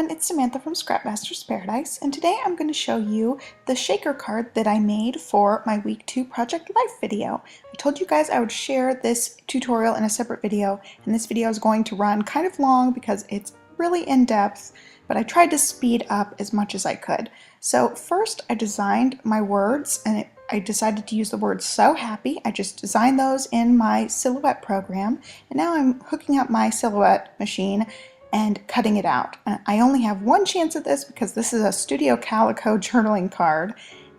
everyone, it's Samantha from Scrapmaster's Paradise, and today I'm going to show you the shaker card that I made for my week 2 Project Life video. I told you guys I would share this tutorial in a separate video, and this video is going to run kind of long because it's really in-depth, but I tried to speed up as much as I could. So first I designed my words, and I decided to use the word "so happy." I just designed those in my Silhouette program, and now I'm hooking up my Silhouette machine and cutting it out. I only have one chance at this because this is a Studio Calico journaling card,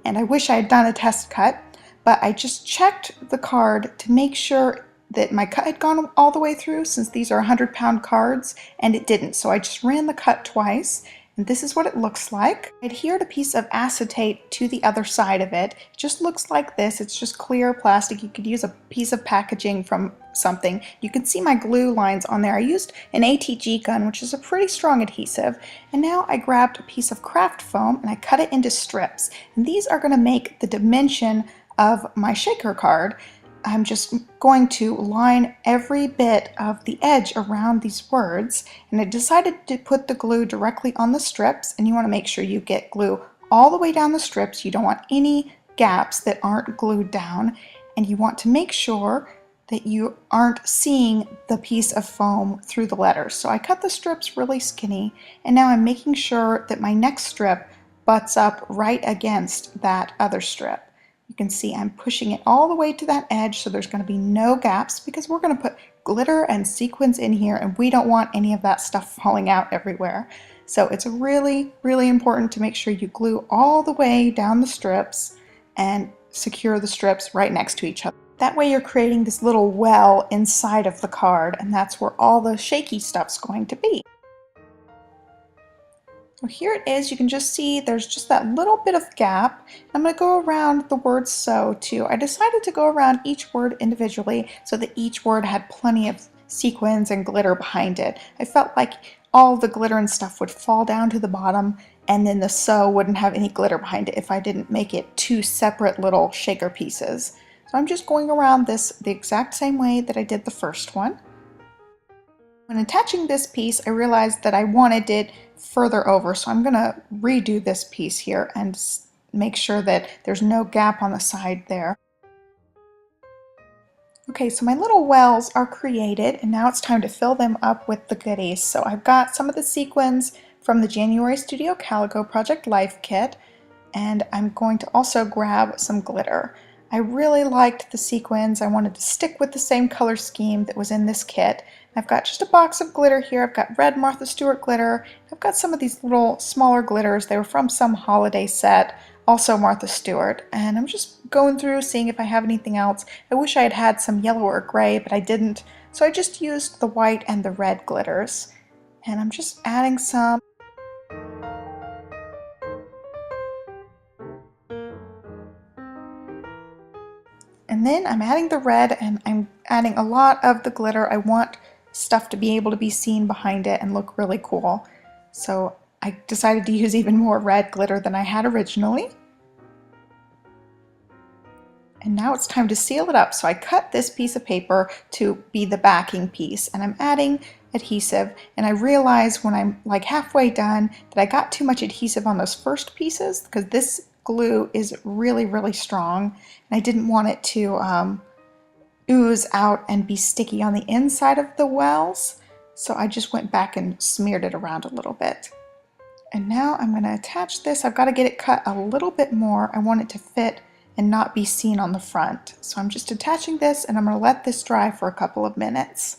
and I wish I had done a test cut, but I just checked the card to make sure that my cut had gone all the way through, since these are 100-pound cards, and it didn't. So I just ran the cut twice, and this is what it looks like. I adhered a piece of acetate to the other side of it. It just looks like this. It's just clear plastic. You could use a piece of packaging from something. You can see my glue lines on there. I used an ATG gun, which is a pretty strong adhesive, and now I grabbed a piece of craft foam and I cut it into strips, and these are going to make the dimension of my shaker card. I'm just going to line every bit of the edge around these words, and I decided to put the glue directly on the strips, and you want to make sure you get glue all the way down the strips. You don't want any gaps that aren't glued down, and you want to make sure that you aren't seeing the piece of foam through the letters. So I cut the strips really skinny, and now I'm making sure that my next strip butts up right against that other strip. You can see I'm pushing it all the way to that edge, so there's going to be no gaps because we're going to put glitter and sequins in here, and we don't want any of that stuff falling out everywhere. So it's really, really important to make sure you glue all the way down the strips and secure the strips right next to each other. That way you're creating this little well inside of the card, and that's where all the shaky stuff's going to be. So here it is. You can just see there's just that little bit of gap. I'm going to go around the word "so" too. I decided to go around each word individually so that each word had plenty of sequins and glitter behind it. I felt like all the glitter and stuff would fall down to the bottom, and then the "so" wouldn't have any glitter behind it if I didn't make it two separate little shaker pieces. So I'm just going around this the exact same way that I did the first one. When attaching this piece, I realized that I wanted it further over, so I'm going to redo this piece here and make sure that there's no gap on the side there. Okay, so my little wells are created, and now it's time to fill them up with the goodies. So I've got some of the sequins from the January Studio Calico Project Life kit, and I'm going to also grab some glitter. I really liked the sequins. I wanted to stick with the same color scheme that was in this kit. I've got just a box of glitter here. I've got red Martha Stewart glitter. I've got some of these little smaller glitters. They were from some holiday set, also Martha Stewart. And I'm just going through seeing if I have anything else. I wish I had had some yellow or gray, but I didn't. So I just used the white and the red glitters. And I'm just adding some. And then I'm adding the red, and I'm adding a lot of the glitter. I want stuff to be able to be seen behind it and look really cool. So I decided to use even more red glitter than I had originally. And now it's time to seal it up. So I cut this piece of paper to be the backing piece, and I'm adding adhesive, and I realized when I'm like halfway done that I got too much adhesive on those first pieces because this glue is really, really strong, and I didn't want it to ooze out and be sticky on the inside of the wells. So I just went back and smeared it around a little bit. And now I'm going to attach this. I've got to get it cut a little bit more. I want it to fit and not be seen on the front. So I'm just attaching this, and I'm going to let this dry for a couple of minutes.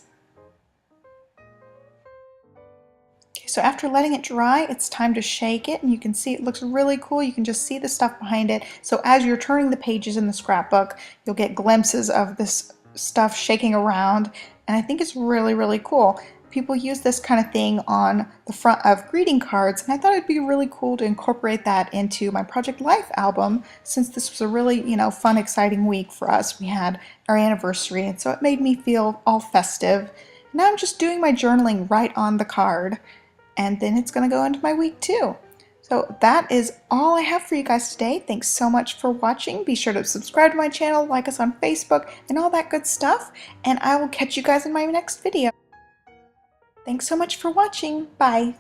So after letting it dry, it's time to shake it, and you can see it looks really cool. You can just see the stuff behind it. So as you're turning the pages in the scrapbook, you'll get glimpses of this stuff shaking around, and I think it's really, really cool. People use this kind of thing on the front of greeting cards, and I thought it'd be really cool to incorporate that into my Project Life album, since this was a really, fun, exciting week for us. We had our anniversary, and so it made me feel all festive. Now I'm just doing my journaling right on the card, and then it's going to go into my week 2. So that is all I have for you guys today. Thanks so much for watching. Be sure to subscribe to my channel, like us on Facebook, and all that good stuff. And I will catch you guys in my next video. Thanks so much for watching. Bye.